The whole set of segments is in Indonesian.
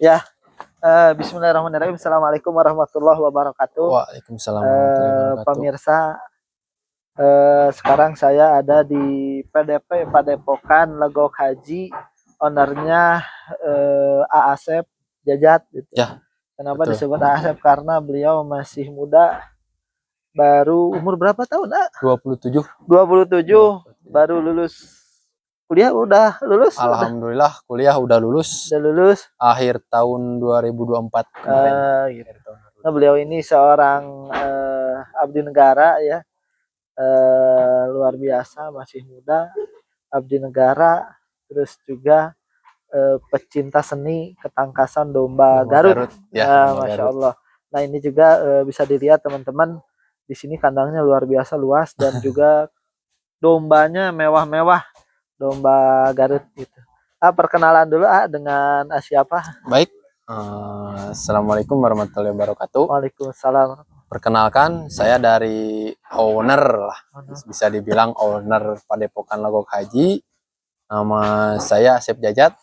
Ya, Bismillahirrahmanirrahim. Assalamualaikum warahmatullahi wabarakatuh. Waalaikumsalam warahmatullahi wabarakatuh. Pemirsa, sekarang saya ada di PDP Padepokan Legok Haji, ownernya Asep Jajat. Gitu. Ya, Kenapa betul. disebut Asep? Karena beliau masih muda, baru umur berapa tahun? 27. 27, baru lulus kuliah, udah lulus? Alhamdulillah kuliah udah lulus. Udah lulus. Akhir tahun 2024 kemarin. Gitu. Nah, beliau ini seorang abdi negara ya, luar biasa, masih muda, abdi negara, terus juga pecinta seni ketangkasan domba Garut. Ya, Masya Allah. Nah ini juga bisa dilihat teman-teman, di sini kandangnya luar biasa luas dan juga dombanya mewah-mewah, domba Garut gitu. Perkenalan dulu dengan siapa? Baik. Assalamualaikum warahmatullahi wabarakatuh. Waalaikumsalam. Perkenalkan, saya dari owner lah, bisa dibilang owner Padepokan Legok Haji. Nama saya Asep Jajat.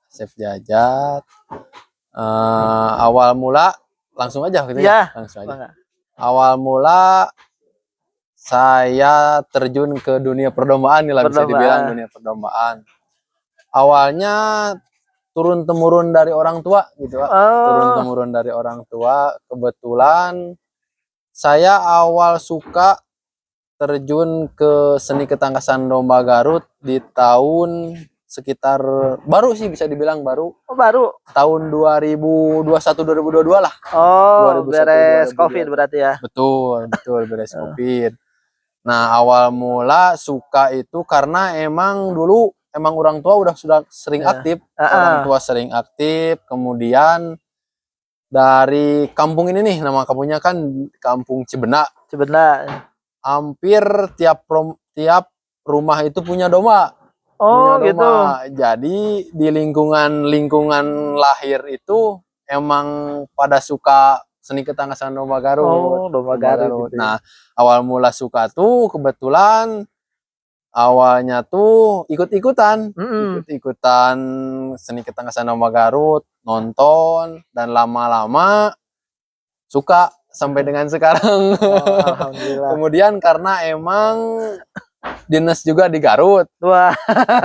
Asep Jajat. Awal mula langsung aja gitu ya. Langsung aja. Awal mula saya terjun ke dunia perdombaan nih lah, bisa dibilang dunia perdombaan. Awalnya turun temurun dari orang tua gitu, turun temurun dari orang tua. Kebetulan saya awal suka terjun ke seni ketangkasan domba Garut di tahun sekitar baru sih, bisa dibilang baru. Baru tahun 2021 2022 lah. Beres Covid berarti ya. Betul beres Covid. Nah, awal mula suka itu karena emang dulu orang tua sudah sering aktif. Orang tua sering aktif, kemudian dari kampung ini nih, nama kampungnya kan Kampung Cibenak. Hampir tiap rumah itu punya domba. Gitu. Jadi di lingkungan lahir itu emang pada suka seni ketangkasan domba Garut. Domba Garut. Gitu. Nah, awal mula suka tuh kebetulan awalnya tuh ikut-ikutan seni ketangkasan domba Garut, nonton, dan lama-lama suka sampai dengan sekarang. Alhamdulillah. Kemudian karena emang dinas juga di Garut.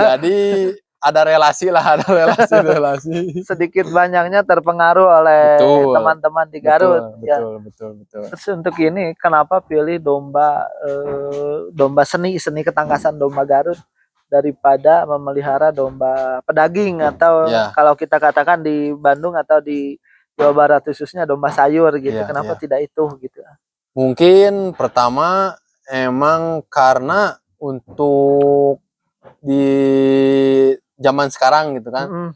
Jadi ada relasi. Sedikit banyaknya terpengaruh oleh teman-teman di Garut. Betul. Terus untuk ini kenapa pilih domba seni ketangkasan domba Garut daripada memelihara domba pedaging atau kalau kita katakan di Bandung atau di Jawa Barat khususnya domba sayur gitu. Kenapa tidak itu gitu? Mungkin pertama emang karena untuk di zaman sekarang gitu kan,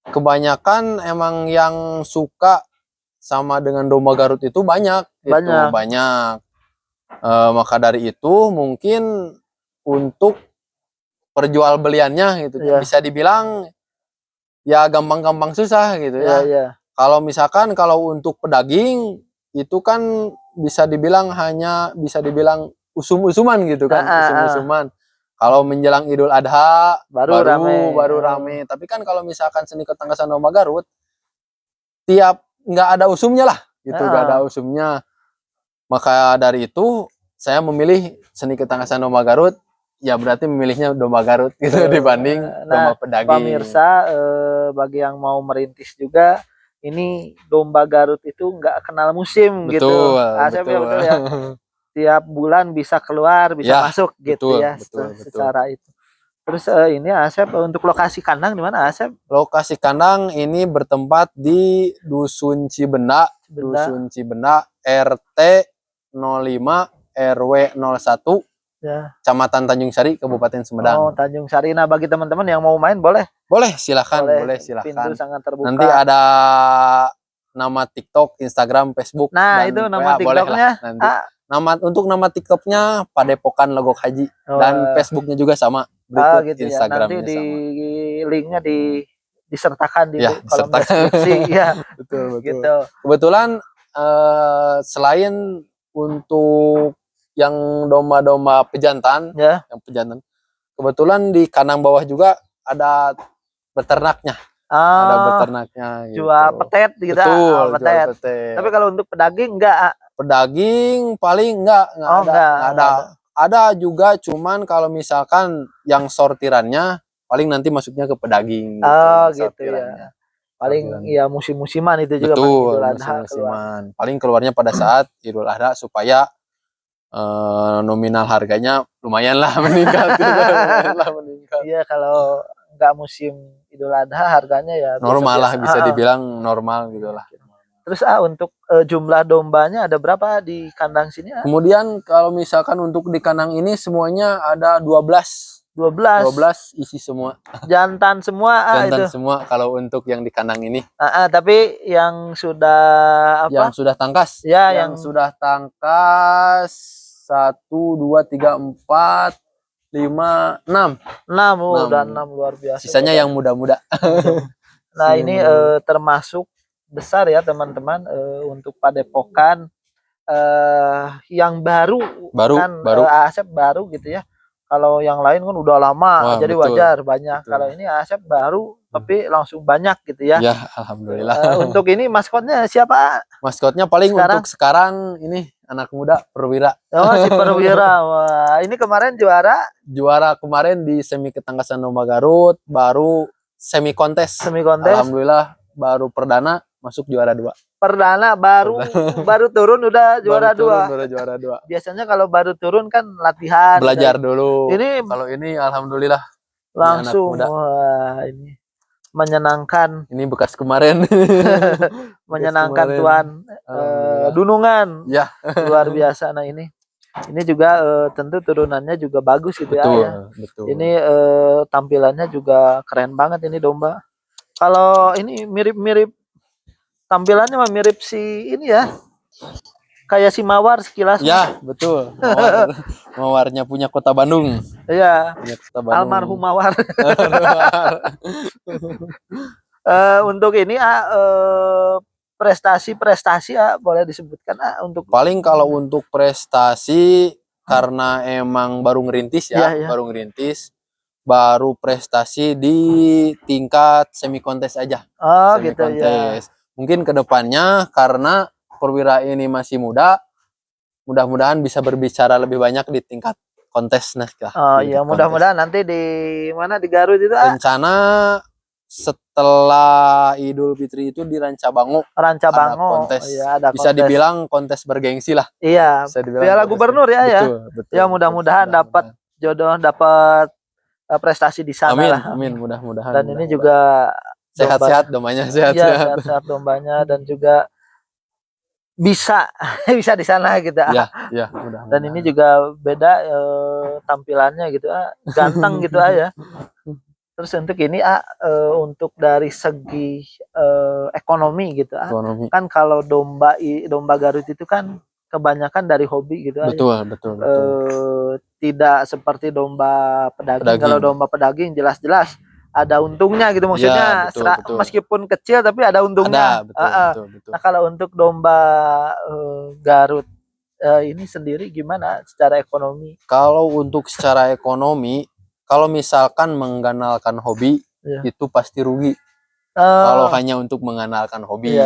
kebanyakan emang yang suka sama dengan domba Garut itu banyak. Maka dari itu mungkin untuk perjualbeliannya gitu bisa dibilang ya gampang-gampang susah gitu ya. Kalau misalkan untuk pedaging itu kan bisa dibilang usum-usuman gitu kan, usum-usuman. Kalau menjelang Idul Adha baru rame. Tapi kan kalau misalkan seni ketangkasan domba Garut tiap nggak ada usumnya lah gitu, nggak ada usumnya. Maka dari itu saya memilih seni ketangkasan domba Garut. Ya berarti memilihnya domba Garut gitu dibanding domba pedaging. Pemirsa, bagi yang mau merintis juga, ini domba Garut itu nggak kenal musim gitu. Betul ya. Tiap bulan bisa keluar, bisa masuk gitu ya. Secara itu. Terus ini Asep, untuk lokasi kandang di mana Asep? Lokasi kandang ini bertempat di Dusun Cibenak, RT 05 RW 01. Kecamatan Tanjung Sari, Kabupaten Sumedang. Tanjung Sari. Nah, bagi teman-teman yang mau main boleh silakan. Pintu sangat terbuka. Nanti ada nama TikTok, Instagram, Facebook. Nah, dan itu nama TikToknya. Untuk nama TikToknya Padepokan Legok Haji. Dan Facebooknya juga sama. Gitu Instagramnya ya. Nanti linknya disertakan di kolom deskripsi. Betul. Gitu. Kebetulan selain untuk yang domba-domba pejantan, kebetulan di kandang bawah juga ada beternaknya. Ada beternaknya gitu. Jual petet gitu. Betul, petet. Jual petet. Tapi kalau untuk pedaging enggak? Pedaging paling enggak ada. Ada juga, cuman kalau misalkan yang sortirannya paling nanti masuknya ke pedaging gitu ya. Paling ya musim-musiman itu juga. Betul, musim-musiman. Paling keluarnya pada saat Idul Adha supaya nominal harganya lumayan lah meningkat. Iya, kalau nggak musim Idul Adha harganya ya normal lah, bisa dibilang normal gitu lah. Terus untuk jumlah dombanya ada berapa di kandang sini? Kemudian kalau misalkan untuk di kandang ini semuanya ada 12 isi semua. Jantan semua. Jantan semua kalau untuk yang di kandang ini. Tapi yang sudah Yang sudah tangkas. Ya, yang sudah tangkas 1, 2, 3, 4, 5, 6. Udah 6, luar biasa. Sisanya yang muda-muda. Nah, ini termasuk besar ya teman-teman, untuk Padepokan yang baru kan, Asep baru gitu ya. Kalau yang lain kan udah lama. Jadi betul, wajar banyak. Kalau ini Asep baru tapi langsung banyak gitu ya. Ya, alhamdulillah. Untuk ini maskotnya siapa? Maskotnya paling untuk sekarang ini anak muda, Perwira. Si Perwira. Wah, ini kemarin juara kemarin di semi ketangkasan domba Garut, baru semi kontes. Alhamdulillah baru perdana masuk juara 2. Perdana baru turun udah juara 2. Biasanya kalau baru turun kan latihan, belajar dulu. Ini kalau ini alhamdulillah langsung. Wah, ini menyenangkan. Ini bekas kemarin. Menyenangkan Tuan. Dunungan. Ya. Luar biasa. Nah, ini juga tentu turunannya juga bagus gitu. Betul. Ini tampilannya juga keren banget ini domba. Kalau ini mirip-mirip tampilannya mah mirip si ini ya. Kayak si Mawar sekilas. Ya, betul. Mawarnya punya Kota Bandung. Iya. Almarhum Mawar. Untuk ini prestasi boleh disebutkan untuk paling kalau untuk prestasi karena emang baru ngerintis baru prestasi di tingkat semi kontes aja. Semi gitu kontes. Mungkin kedepannya karena Perwira ini masih muda, mudah-mudahan bisa berbicara lebih banyak di tingkat kontes iya, mudah-mudahan nanti di mana di Garut itu. Rencana setelah Idul Fitri itu di Rancabango. Ada kontes. Ada bisa dibilang kontes bergengsi lah. Iya. Piala Gubernur ya. Betul. Ya, mudah-mudahan dapat jodoh, dapat prestasi di sana. Amin, mudah-mudahan. Dan ini juga sehat-sehat dombanya, sehat-sehat dombanya, dan juga bisa di sana gitu. Ya, mudah-mudahan. Dan ini juga beda tampilannya gitu, ganteng gitu ya. Terus untuk ini untuk dari segi ekonomi gitu. Kan kalau domba Garut itu kan kebanyakan dari hobi gitu. Betul. Tidak seperti domba pedaging. Kalau domba pedaging jelas-jelas ada untungnya gitu, maksudnya betul. Meskipun kecil tapi ada untungnya. Betul. Nah, kalau untuk domba Garut ini sendiri gimana secara ekonomi? Kalau untuk secara ekonomi, kalau misalkan mengandalkan hobi itu pasti rugi. Kalau hanya untuk mengandalkan hobi.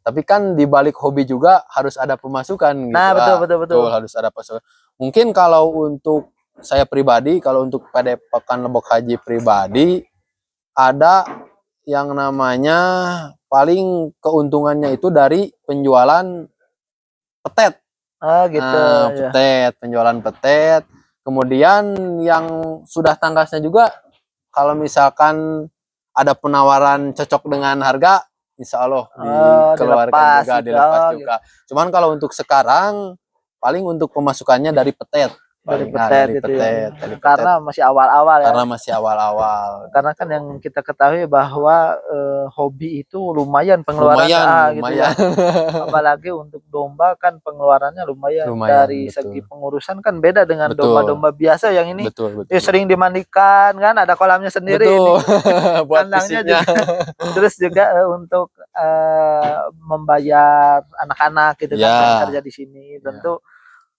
Tapi kan di balik hobi juga harus ada pemasukan gitu. Nah, betul. Harus ada pemasukan. Mungkin kalau untuk saya pribadi, kalau untuk Padepokan Lebok Haji pribadi, ada yang namanya paling keuntungannya itu dari penjualan petet. Gitu. Penjualan petet. Kemudian yang sudah tangkasnya juga, kalau misalkan ada penawaran cocok dengan harga, insya Allah dikeluarkan dilepas juga. Cuman kalau untuk sekarang paling untuk pemasukannya dari petet. Dari petet. Karena masih awal-awal ya. Karena kan yang kita ketahui bahwa hobi itu lumayan pengeluarannya. Gitu ya. Apalagi untuk domba kan pengeluarannya lumayan. Dari segi pengurusan kan beda dengan domba-domba biasa yang ini. Betul. Sering dimandikan kan, ada kolamnya sendiri. Buat kandangnya juga. Terus juga untuk membayar anak-anak gitu kan kerja di sini. Tentu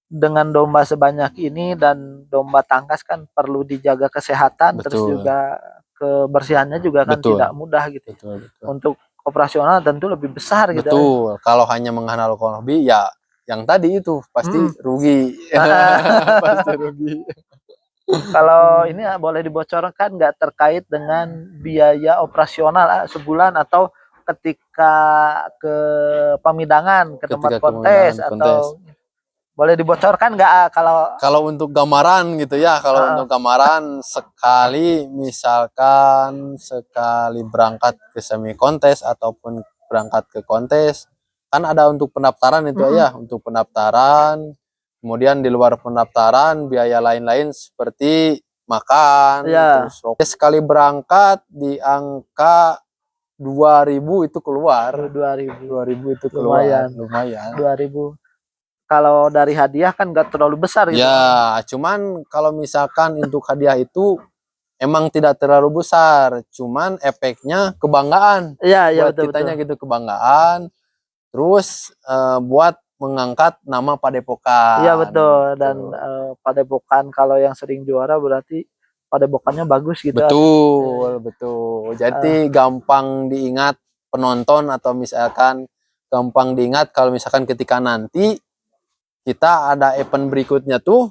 dengan domba sebanyak ini dan domba tangkas kan perlu dijaga kesehatan. Terus juga kebersihannya juga kan tidak mudah gitu. Betul. Untuk operasional tentu lebih besar gitu. Betul. Kalau hanya mengandalkan hobi ya yang tadi itu pasti rugi. Pasti rugi. Kalau ini boleh dibocorkan nggak terkait dengan biaya operasional sebulan atau ketika ke pemidangan ke tempat kontes atau boleh dibocorkan nggak kalau untuk gambaran gitu ya, kalau untuk gambaran sekali berangkat ke semi kontes ataupun berangkat ke kontes kan ada untuk pendaftaran itu ya, untuk pendaftaran, kemudian di luar pendaftaran biaya lain-lain seperti makan, terus sekali berangkat di angka 2.000 itu keluar. 2.000 itu keluar, lumayan. 2.000. Kalau dari hadiah kan nggak terlalu besar gitu. Ya, cuman kalau misalkan untuk hadiah itu emang tidak terlalu besar, cuman efeknya kebanggaan. Iya, buat kitanya gitu, kebanggaan. Terus buat mengangkat nama Padepokan. Iya betul, dan Padepokan kalau yang sering juara berarti Padepokannya bagus gitu. Betul. Jadi gampang diingat penonton atau misalkan gampang diingat kalau misalkan ketika nanti kita ada event berikutnya tuh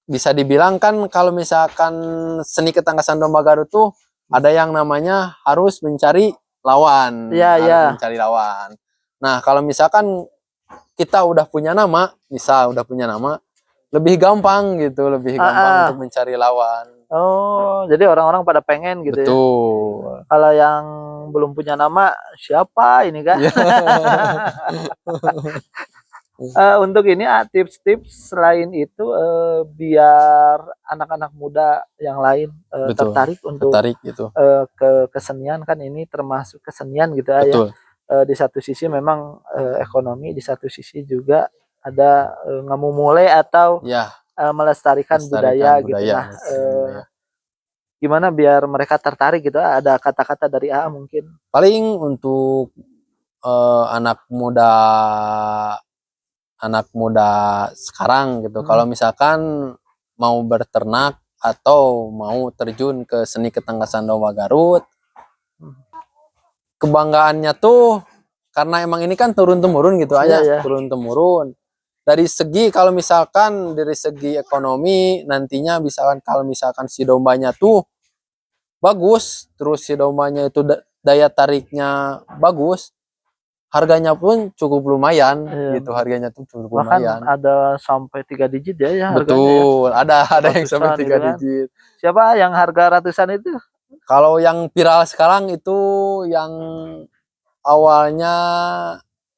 bisa dibilang kan kalau misalkan seni ketangkasan domba Garut tuh ada yang namanya harus mencari lawan. Mencari lawan. Nah, kalau misalkan kita udah punya nama, lebih gampang gitu, untuk mencari lawan. Oh, jadi orang-orang pada pengen gitu. Betul. Kalau yang belum punya nama, siapa ini kan? Untuk ini tips-tips selain itu biar anak-anak muda yang lain tertarik untuk gitu. Ke kesenian kan ini termasuk kesenian gitu ya. Di satu sisi memang ekonomi, di satu sisi juga ada ngamumule atau melestarikan budaya gitu. Nah, gimana biar mereka tertarik gitu? Ada kata-kata dari A mungkin? Paling untuk anak muda sekarang gitu. Kalau misalkan mau berternak atau mau terjun ke seni ketangkasan domba Garut, kebanggaannya tuh karena emang ini kan turun-temurun gitu aja, turun-temurun. Dari segi kalau misalkan dari segi ekonomi nantinya kalau misalkan si dombanya tuh bagus, terus si dombanya itu daya tariknya bagus, harganya pun cukup lumayan gitu, harganya tuh cukup lumayan. Ada sampai 3 digit ya Betul, harganya ya. ada yang sampai 3 digit. Siapa yang harga ratusan itu? Kalau yang viral sekarang itu yang awalnya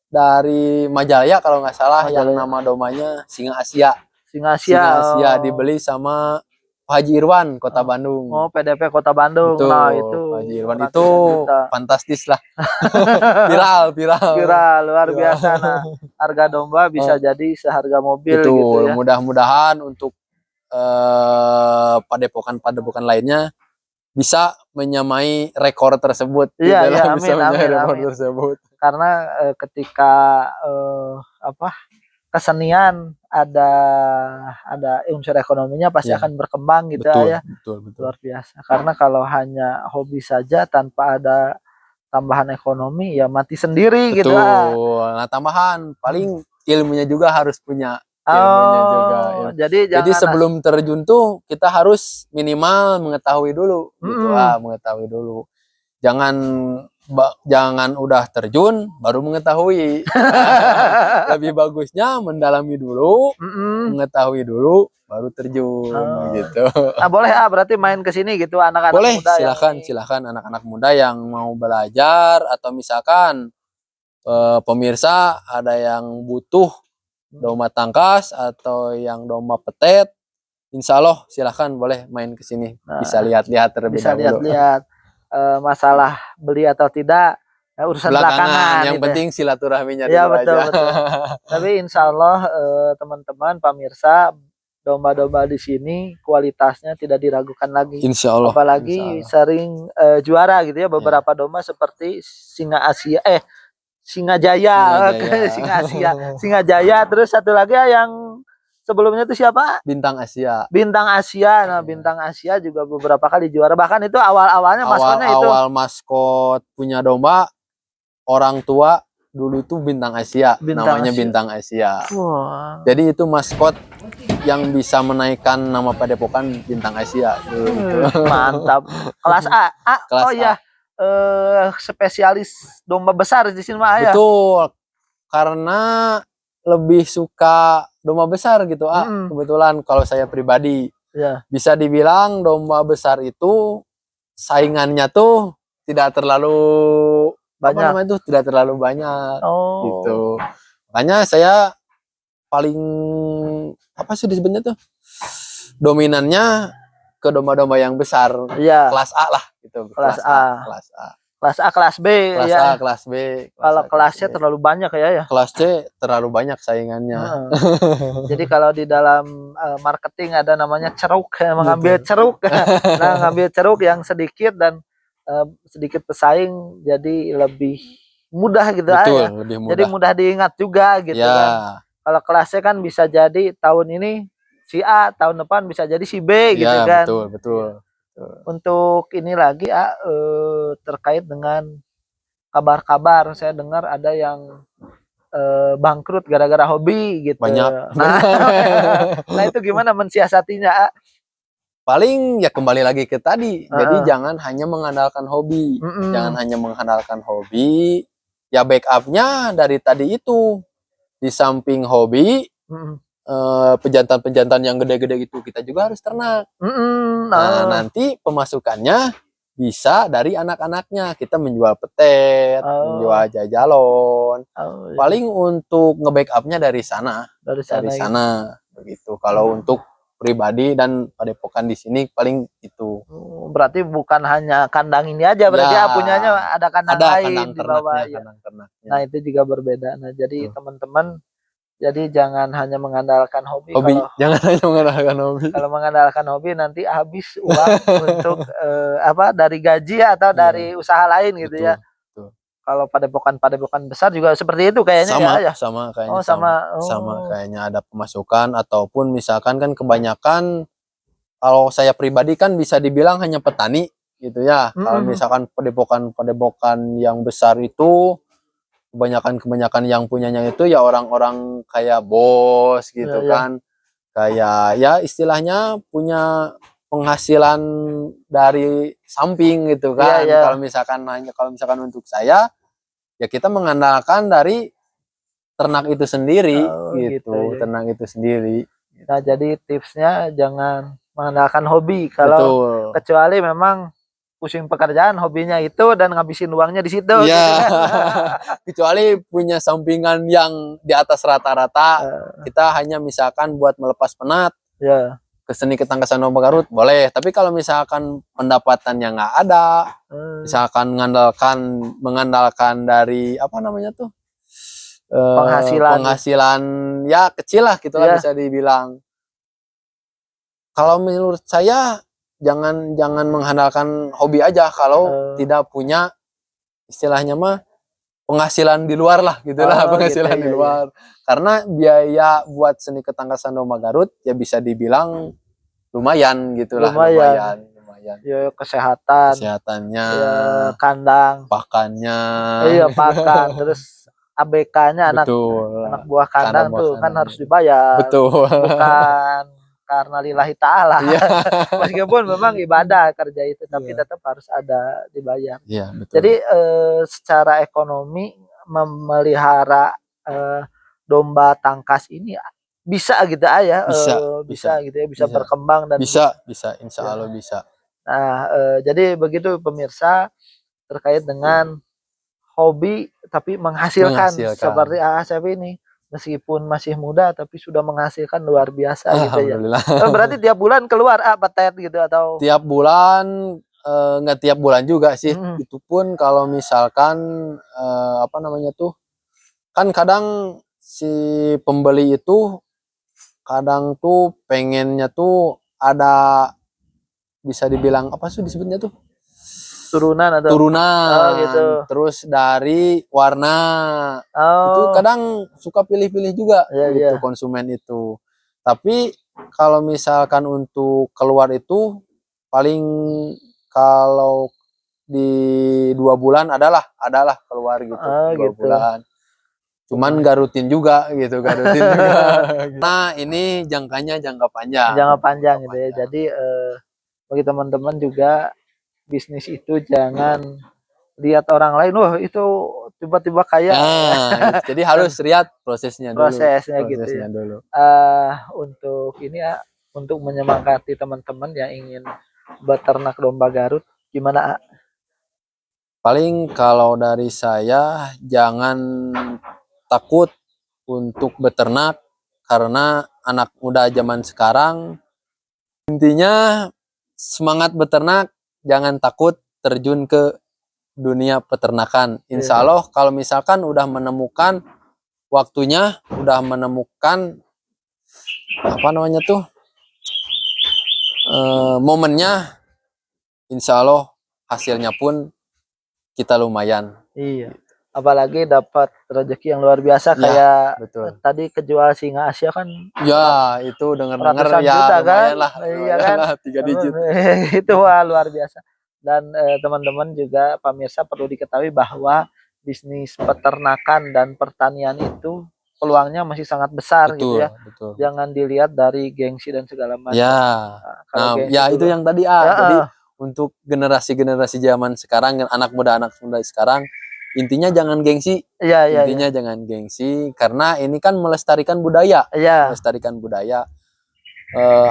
dari Majalaya kalau nggak salah, yang nama domanya Singa Asia. Singa Asia dibeli sama Pak Haji Irwan Kota Bandung. Oh, PDP Kota Bandung. Betul, Nah, itu Pak Haji Irwan itu fantastis lah. viral luar biasa. Nah, harga domba bisa jadi seharga mobil. Betul, gitu ya. Mudah-mudahan untuk padepokan lainnya bisa menyamai rekor tersebut. Iya, amin. Tersebut. Karena ketika kesenian ada unsur ekonominya pasti akan berkembang gitu. Betul. Luar biasa. Karena kalau hanya hobi saja tanpa ada tambahan ekonomi ya mati sendiri gitu. Nah, tambahan paling ilmunya juga harus punya. Jadi sebelum terjun tuh kita harus minimal mengetahui dulu gitu. Mengetahui dulu. Jangan udah terjun baru mengetahui. Lebih bagusnya mendalami dulu, mengetahui dulu baru terjun gitu. Nah, boleh berarti main ke sini gitu anak-anak muda. Silakan anak-anak muda yang mau belajar atau misalkan pemirsa ada yang butuh domba tangkas atau yang domba petet, insya Allah silahkan boleh main ke sini. Bisa lihat-lihat terlebih dahulu. Bisa lihat-lihat masalah beli atau tidak urusan belakangan. Yang penting silaturahminya dulu ya, betul. Tapi insya Allah teman-teman pemirsa domba-domba di sini kualitasnya tidak diragukan lagi. Insya Allah. Apalagi sering juara gitu ya beberapa domba seperti Singa Asia Singa Jaya. Singa Jaya. Terus satu lagi yang sebelumnya itu siapa? Bintang Asia. Bintang Asia. Nah, Bintang Asia juga beberapa kali juara. Bahkan itu awal-awalnya maskotnya itu. Awal maskot punya domba orang tua dulu itu Bintang Asia, namanya Bintang Asia. Wow. Jadi itu maskot yang bisa menaikkan nama Padepokan Bintang Asia. Mantap. Kelas A. Kelas oh iya. Spesialis domba besar di sini mah ya. Betul. Karena lebih suka domba besar gitu, kebetulan kalau saya pribadi. Ya. Bisa dibilang domba besar itu saingannya tuh tidak terlalu banyak. Tidak terlalu banyak. Oh. Gitu. Makanya saya paling apa sih disebutnya tuh? Dominannya ke domba-domba yang besar. Iya. Kelas A lah gitu. Kelas A. Kelas A. Kelas A, kelas B. Kelas ya. A, kelas B. Kalau kelas C terlalu banyak ya. Kelas C terlalu banyak saingannya. Jadi kalau di dalam marketing ada namanya ceruk, mengambil ceruk. Nah, ngambil ceruk yang sedikit dan sedikit pesaing jadi lebih mudah gitu. Betul, lebih mudah. Jadi mudah diingat juga gitu ya. kan. Kalau kelasnya kan bisa jadi tahun ini si A, tahun depan bisa jadi si B gitu kan. Betul. Untuk ini lagi terkait dengan kabar-kabar, saya dengar ada yang bangkrut gara-gara hobi gitu. Banyak. Nah itu gimana mensiasatinya? Paling ya kembali lagi ke tadi. Jadi jangan hanya mengandalkan hobi. Jangan hanya mengandalkan hobi. Ya backupnya dari tadi itu. Di samping hobi, pejantan-pejantan yang gede-gede itu kita juga harus ternak. Nah nanti pemasukannya bisa dari anak-anaknya. Kita menjual petet, menjual jajalon. Paling untuk nge-backupnya dari sana. Dari sana. Begitu. Kalau untuk pribadi dan Padepokan di sini paling itu. Berarti bukan hanya kandang ini aja, berarti punyanya ada kandang lain di bawah. Nah itu juga berbeda. Nah jadi teman-teman, jadi jangan hanya mengandalkan hobi. Jangan hanya mengandalkan hobi. Kalau mengandalkan hobi nanti habis uang untuk dari gaji atau dari usaha lain gitu. Betul. Ya. Kalau padepokan besar juga seperti itu kayaknya sama kayaknya sama kayaknya ada pemasukan, ataupun misalkan kan kebanyakan kalau saya pribadi kan bisa dibilang hanya petani gitu ya. Kalau misalkan padepokan yang besar itu kebanyakan yang punyanya itu ya orang-orang kayak bos gitu kan. Kayak ya istilahnya punya penghasilan dari samping gitu kan. Kalau misalkan untuk saya ya kita mengandalkan dari ternak itu sendiri gitu. Ternak itu sendiri. Nah, jadi tipsnya jangan mengandalkan hobi kalau kecuali memang pusing pekerjaan, hobinya itu dan ngabisin uangnya di situ. Iya. Kecuali punya sampingan yang di atas rata-rata, kita hanya misalkan buat melepas penat. Ke seni ketangkasan domba Garut boleh, tapi kalau misalkan pendapatannya nggak ada, misalkan mengandalkan dari penghasilan ya kecil lah gitulah bisa dibilang. Kalau menurut saya jangan mengandalkan hobi aja kalau tidak punya istilahnya mah penghasilan di luar lah gitulah, penghasilan di luar. Karena biaya buat seni ketangkasan domba Garut ya bisa dibilang lumayan gitulah, lumayan. Ya, kesehatannya, ya, kandang, pakannya, pakan, terus ABK-nya anak buah kandang tuh kan harus dibayar. Betul. Bukan karena lillahi ta'ala. Meskipun memang ibadah kerja itu, tapi tetap harus ada dibayar. Jadi secara ekonomi memelihara domba tangkas ini bisa gitu ya, bisa gitu ya, bisa berkembang dan bisa insya Allah bisa. Nah jadi begitu pemirsa terkait dengan hobi tapi menghasilkan. Seperti Asep ini meskipun masih muda tapi sudah menghasilkan luar biasa gitu ya. Berarti tiap bulan keluar petet gitu atau tiap bulan? Nggak tiap bulan juga sih. Itu pun kalau misalkan kan kadang si pembeli itu kadang tuh pengennya tuh ada, bisa dibilang apa sih disebutnya tuh, turunan gitu. Terus dari warna itu kadang suka pilih-pilih juga gitu konsumen itu. Tapi kalau misalkan untuk keluar itu paling kalau di 2 bulan adalah keluar gitu, 2 gitu. bulan. Cuman gak rutin juga gitu, gak rutin juga. Nah ini jangkanya jangka panjang. Jangka panjang gitu ya. Jadi bagi teman-teman juga bisnis itu jangan lihat orang lain, wah itu tiba-tiba kaya. Nah, jadi harus lihat prosesnya dulu. Gitu ya. Dulu. Untuk ini ya, untuk menyemangati teman-teman yang ingin beternak domba Garut, gimana? Paling kalau dari saya jangan takut untuk beternak karena anak muda zaman sekarang intinya semangat beternak, jangan takut terjun ke dunia peternakan. Insya Allah kalau misalkan udah menemukan waktunya, udah menemukan apa namanya tuh momennya, insya Allah hasilnya pun kita lumayan. Iya. Apalagi dapat rezeki yang luar biasa kayak betul. Tadi kejual singa Asia kan. Ya, itu dengar-dengar ya juta, lumayan kan? lah. Iya kan? 3 digit. Itu wah luar biasa. Dan teman-teman juga pemirsa perlu diketahui bahwa bisnis peternakan dan pertanian itu peluangnya masih sangat besar, betul, gitu ya. Betul. Jangan dilihat dari gengsi dan segala macam. Ya. Nah, ya dulu, itu yang tadi jadi untuk generasi-generasi zaman sekarang, anak muda sekarang, intinya jangan gengsi. Intinya jangan gengsi karena ini kan melestarikan budaya. Melestarikan budaya.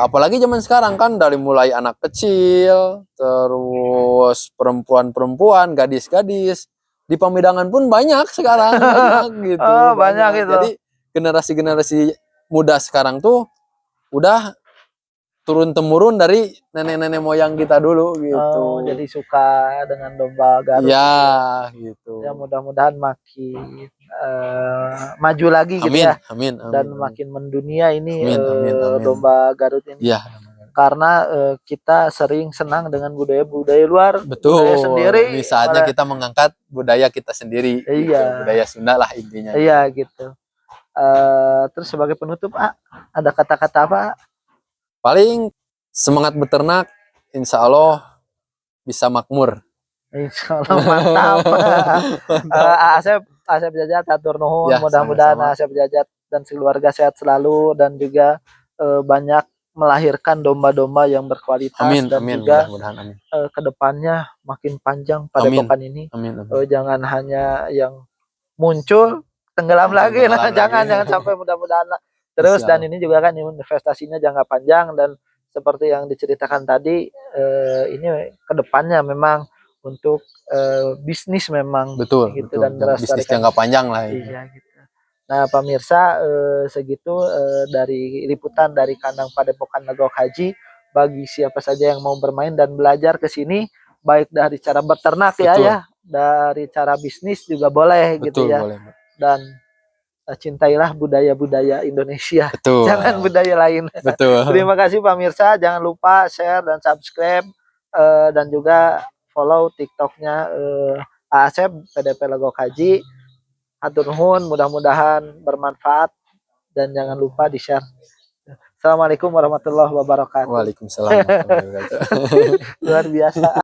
Apalagi zaman sekarang kan dari mulai anak kecil, terus perempuan-perempuan, gadis-gadis, di Pamedangan pun banyak sekarang, banyak gitu. Banyak gitu. Jadi generasi-generasi muda sekarang tuh udah turun temurun dari nenek-nenek moyang kita dulu gitu. Jadi suka dengan domba Garut. Ya, gitu. Ya mudah-mudahan makin maju lagi, amin, gitu ya. Amin. Dan makin mendunia ini amin. domba Garut ini. Ya. Karena kita sering senang dengan budaya-budaya luar, budaya sendiri. Ini saatnya kita mengangkat budaya kita sendiri. Iya. Gitu. Budaya Sunda lah intinya. Iya gitu. Terus sebagai penutup, ada kata-kata apa? Paling semangat beternak, insya Allah bisa makmur. Insya Allah mantap. Asep Jajat atur nuhun, mudah-mudahan Asep Jajat dan keluarga sehat selalu dan juga banyak melahirkan domba-domba yang berkualitas. Amin, dan amin, juga amin. Kedepannya makin panjang padepokan ini. Amin. Jangan hanya yang muncul tenggelam lagi lah. Jangan sampai, mudah-mudahan lah. Terus dan ini juga kan investasinya jangka panjang dan seperti yang diceritakan tadi, ini kedepannya memang untuk bisnis memang. Betul, gitu, betul. Dan bisnis jangka panjang lah. Iya gitu. Nah pemirsa, segitu dari liputan dari kandang Padepokan Legok Haji. Bagi siapa saja yang mau bermain dan belajar ke sini, baik dari cara beternak ya, dari cara bisnis juga boleh. Betul, gitu ya. Boleh. Dan cintailah budaya-budaya Indonesia. Betul. Jangan budaya lain. Betul. Terima kasih pemirsa, jangan lupa share dan subscribe dan juga follow TikToknya Asep PDP Legok Haji. Hatur nuhun, mudah-mudahan bermanfaat dan jangan lupa di-share. Assalamualaikum warahmatullahi wabarakatuh. Waalaikumsalam warahmatullahi wabarakatuh. Luar biasa.